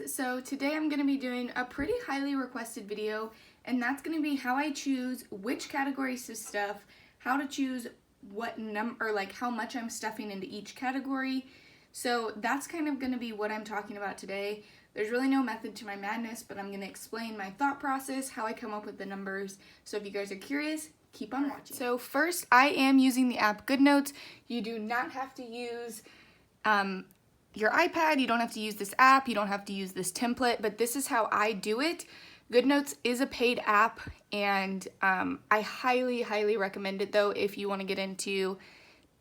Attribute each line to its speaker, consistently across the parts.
Speaker 1: So today I'm going to be doing a pretty highly requested video, and that's going to be how I choose which categories of stuff, how to choose what number, or like how much I'm stuffing into each category. So that's kind of going to be what I'm talking about today. There's really no method to my madness, but I'm going to explain my thought process, how I come up with the numbers. So if you guys are curious, keep on watching. So first, I am using the app GoodNotes. You do not have to use your iPad, you don't have to use this app, you don't have to use this template, but this is how I do it. GoodNotes is a paid app, and I highly recommend it though if you want to get into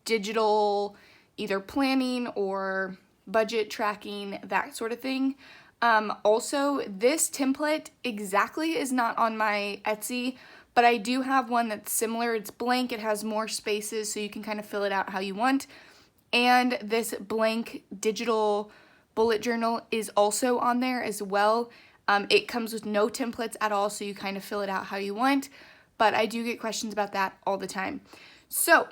Speaker 1: digital either planning or budget tracking, that sort of thing. Also, this template exactly is not on my Etsy, but I do have one that's similar. It's blank, it has more spaces so you can kind of fill it out how you want. And this blank digital bullet journal is also on there as well. It comes with no templates at all, so you kind of fill it out how you want, but I do get questions about that all the time. So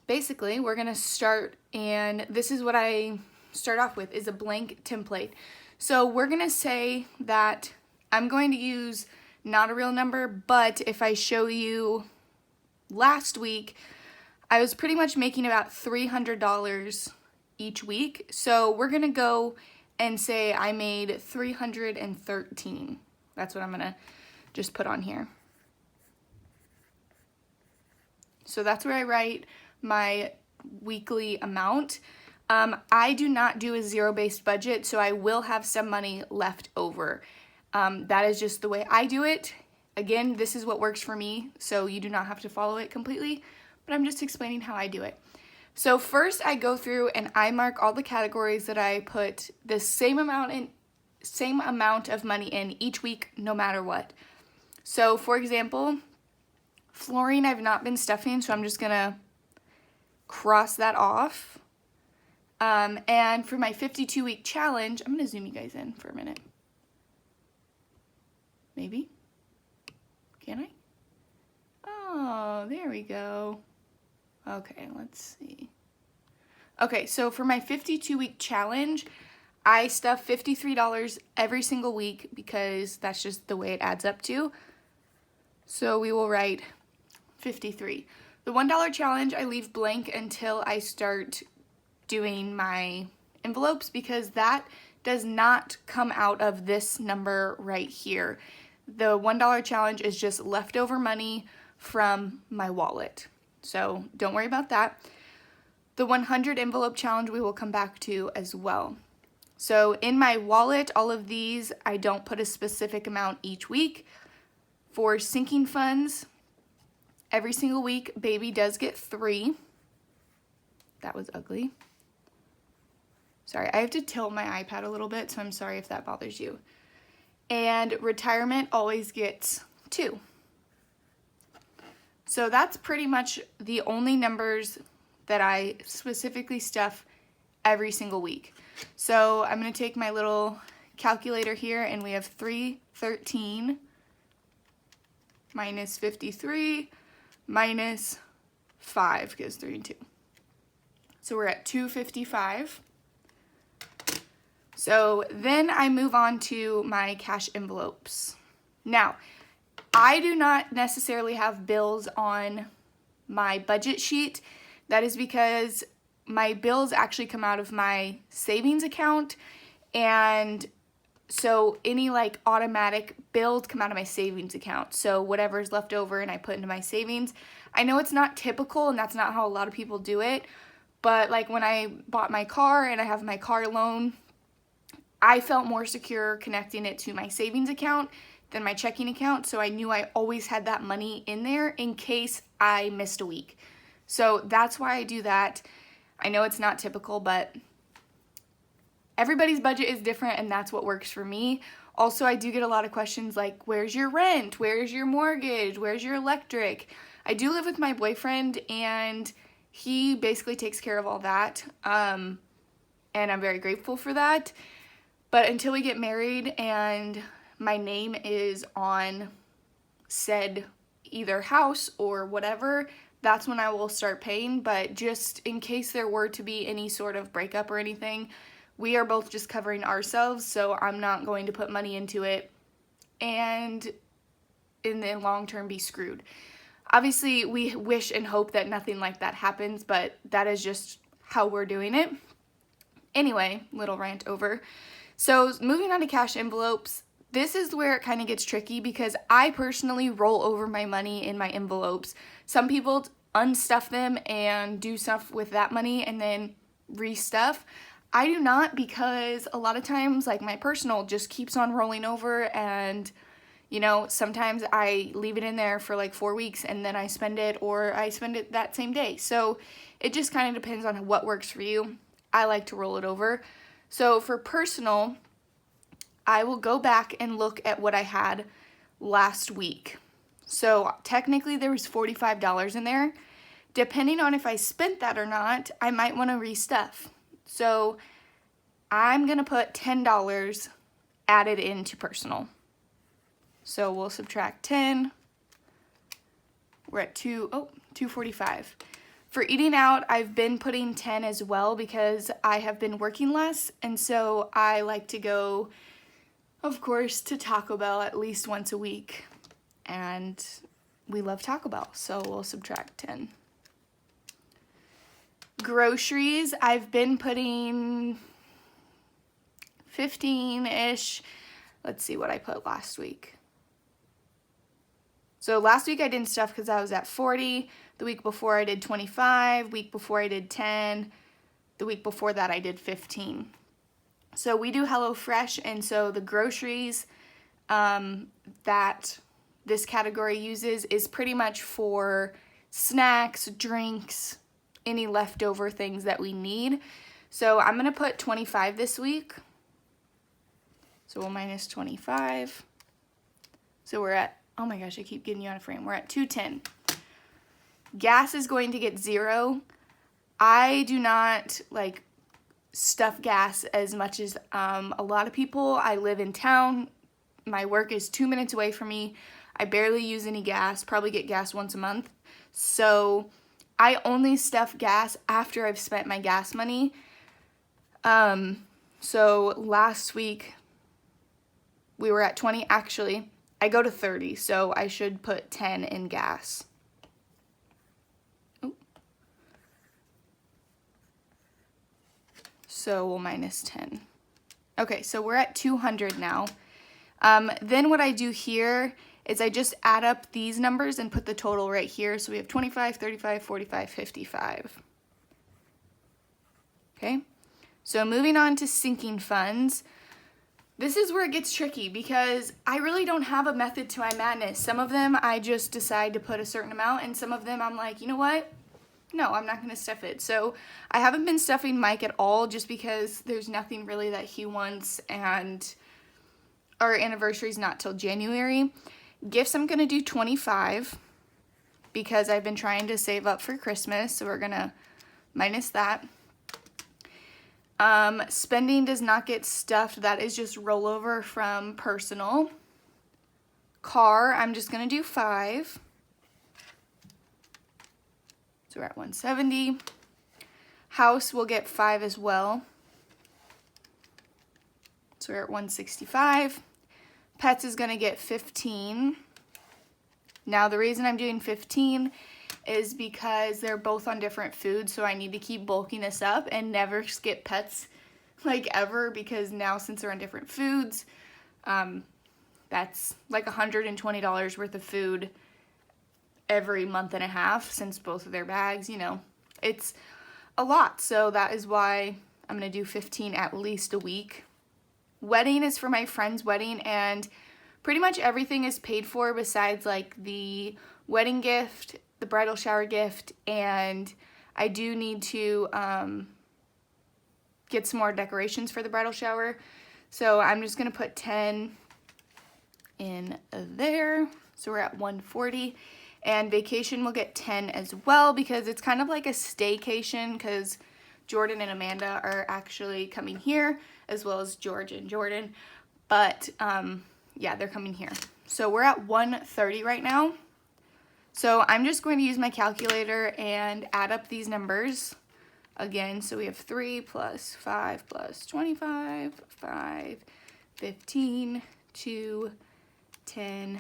Speaker 1: basically, we're gonna start, and this is what I start off with, is a blank template. So we're gonna say that I'm going to use not a real number, but if I show you last week, I was pretty much making about $300 each week. So we're gonna go and say I made 313. That's what I'm gonna just put on here. So that's where I write my weekly amount. I do not do a zero-based budget, so I will have some money left over. That is just the way I do it. Again, this is what works for me, so you do not have to follow it completely, but I'm just explaining how I do it. So first I go through and I mark all the categories that I put the same amount of money in each week, no matter what. So for example, flooring I've not been stuffing, so I'm just gonna cross that off. And for my 52-week challenge, I'm gonna zoom you guys in for a minute. Maybe? Can I? Oh, there we go. Okay, let's see. Okay, so for my 52-week challenge, I stuff $53 every single week because that's just the way it adds up to. So we will write 53. The $1 challenge I leave blank until I start doing my envelopes because that does not come out of this number right here. The $1 challenge is just leftover money from my wallet. So don't worry about that. The 100 envelope challenge we will come back to as well. So in my wallet, all of these, I don't put a specific amount each week. For sinking funds, every single week, baby does get 3. That was ugly. Sorry, I have to tilt my iPad a little bit, so I'm sorry if that bothers you. And retirement always gets 2. So that's pretty much the only numbers that I specifically stuff every single week. So I'm going to take my little calculator here, and we have 313 minus 53 minus 5, because 3 and 2. So we're at 255. So then I move on to my cash envelopes. Now, I do not necessarily have bills on my budget sheet. That is because my bills actually come out of my savings account, and so any like automatic bills come out of my savings account. So whatever is left over and I put into my savings. I know it's not typical and that's not how a lot of people do it, but like when I bought my car and I have my car loan, I felt more secure connecting it to my savings account than my checking account, so I knew I always had that money in there in case I missed a week. So that's why I do that. I know it's not typical, but everybody's budget is different, and that's what works for me. Also, I do get a lot of questions like, where's your rent? Where's your mortgage? Where's your electric? I do live with my boyfriend, and he basically takes care of all that, and I'm very grateful for that. But until we get married and my name is on said either house or whatever, that's when I will start paying. But just in case there were to be any sort of breakup or anything, we are both just covering ourselves, so I'm not going to put money into it and in the long term be screwed. Obviously, we wish and hope that nothing like that happens, but that is just how we're doing it. Anyway, little rant over. So moving on to cash envelopes, this is where it kind of gets tricky because I personally roll over my money in my envelopes. Some people unstuff them and do stuff with that money and then restuff. I do not, because a lot of times, like, my personal just keeps on rolling over, and you know, sometimes I leave it in there for like 4 weeks and then I spend it, or I spend it that same day. So it just kind of depends on what works for you. I like to roll it over. So for personal, I will go back and look at what I had last week. So technically there was $45 in there. Depending on if I spent that or not, I might want to restuff. So I'm going to put $10 added into personal. So we'll subtract 10. We're at $245. For eating out, I've been putting 10 as well because I have been working less, and so I like to go, of course, to Taco Bell at least once a week, and we love Taco Bell, so we'll subtract 10. Groceries, I've been putting 15-ish. Let's see what I put last week. So last week I didn't stuff because I was at 40. The week before I did 25. Week before I did 10. The week before that I did 15. So we do HelloFresh, and so the groceries that this category uses is pretty much for snacks, drinks, any leftover things that we need. So I'm going to put 25 this week. So we'll minus 25. So we're at, oh my gosh, I keep getting you out of frame. We're at 210. Gas is going to get 0. I do not like stuff gas as much as a lot of people. I live in town. My work is 2 minutes away from me. I barely use any gas, probably get gas once a month. So I only stuff gas after I've spent my gas money. So last week we were at 20. Actually, I go to 30, so I should put 10 in gas. So we'll minus 10. Okay, so we're at 200 now. Then what I do here is I just add up these numbers and put the total right here. So we have 25, 35, 45, 55. Okay, so moving on to sinking funds. This is where it gets tricky because I really don't have a method to my madness. Some of them I just decide to put a certain amount, and some of them I'm like, you know what? No, I'm not going to stuff it. So I haven't been stuffing Mike at all just because there's nothing really that he wants, and our anniversary is not till January. Gifts, I'm going to do 25 because I've been trying to save up for Christmas, so we're going to minus that. Spending does not get stuffed. That is just rollover from personal. Car, I'm just going to do 5. So we're at 170. House will get 5 as well. So we're at 165. Pets is going to get 15. Now the reason I'm doing 15 is because they're both on different foods, so I need to keep bulking this up and never skip pets like ever, because now since they're on different foods, that's like $120 worth of food every month and a half since both of their bags, you know, it's a lot. So that is why I'm going to do 15 at least a week. Wedding is for my friend's wedding, and pretty much everything is paid for besides like the wedding gift, the bridal shower gift, and I do need to get some more decorations for the bridal shower. So I'm just going to put 10 in there. So we're at 140. And vacation will get 10 as well because it's kind of like a staycation, because Jordan and Amanda are actually coming here, as well as George and Jordan. But yeah, they're coming here. So we're at 130 right now. So I'm just going to use my calculator and add up these numbers. again. So we have 3 plus 5 plus 25, 5, 15, 2, 10,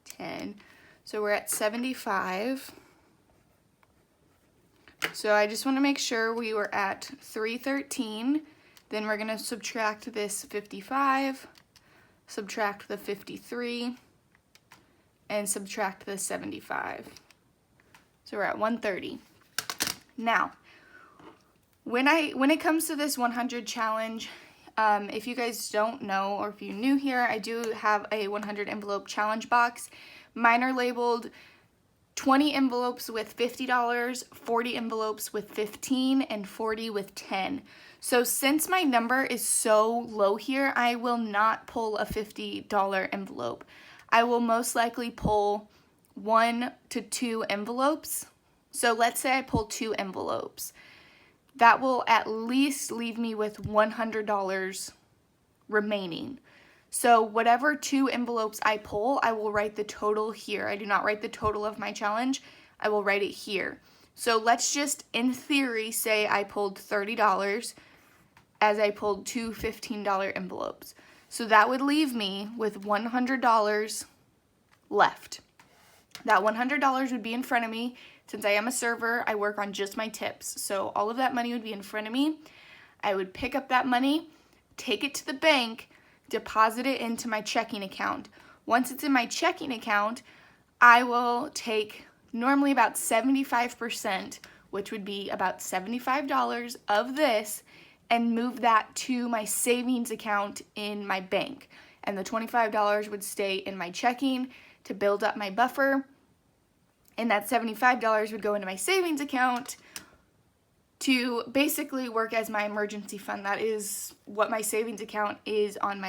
Speaker 1: 10. So we're at 75. So I just want to make sure we were at 313. Then we're going to subtract this 55, subtract the 53, and subtract the 75. So we're at 130. Now, when it comes to this 100 challenge, if you guys don't know, or if you're new here, I do have a 100 envelope challenge box. Mine are labeled 20 envelopes with $50, 40 envelopes with 15, and 40 with 10. So since my number is so low here, I will not pull a $50 envelope. I will most likely pull 1 to 2 envelopes. So let's say I pull 2 envelopes. That will at least leave me with $100 remaining. So whatever 2 envelopes I pull, I will write the total here. I do not write the total of my challenge. I will write it here. So let's just, in theory, say I pulled $30 as I pulled 2 $15 envelopes. So that would leave me with $100 left. That $100 would be in front of me. Since I am a server, I work on just my tips. So all of that money would be in front of me. I would pick up that money, take it to the bank, deposit it into my checking account. Once it's in my checking account, I will take normally about 75%, which would be about $75 of this, and move that to my savings account in my bank. And the $25 would stay in my checking to build up my buffer. And that $75 would go into my savings account to basically work as my emergency fund. That is what my savings account is in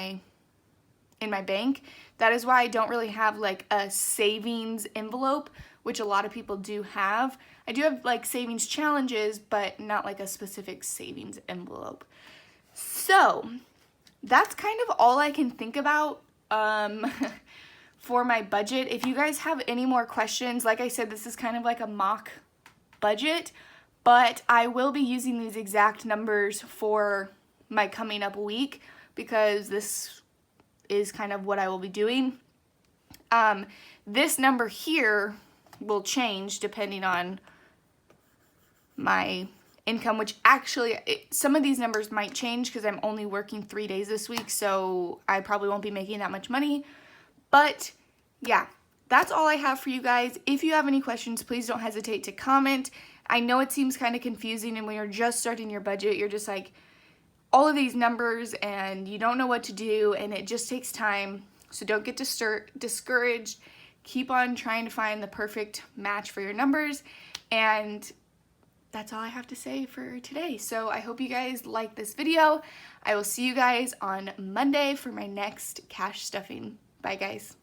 Speaker 1: my bank. That is why I don't really have like a savings envelope, which a lot of people do have. I do have like savings challenges, but not like a specific savings envelope. So that's kind of all I can think about for my budget. If you guys have any more questions, like I said, this is kind of like a mock budget, but I will be using these exact numbers for my coming up week because this is kind of what I will be doing. This number here will change depending on my income, which actually some of these numbers might change because I'm only working 3 days this week, so I probably won't be making that much money. But yeah, that's all I have for you guys. If you have any questions, please don't hesitate to comment. I know it seems kind of confusing, and when you're just starting your budget, you're just like all of these numbers and you don't know what to do, and it just takes time. So don't get discouraged. Keep on trying to find the perfect match for your numbers, and that's all I have to say for today. So I hope you guys like this video. I will see you guys on Monday for my next cash stuffing. Bye guys.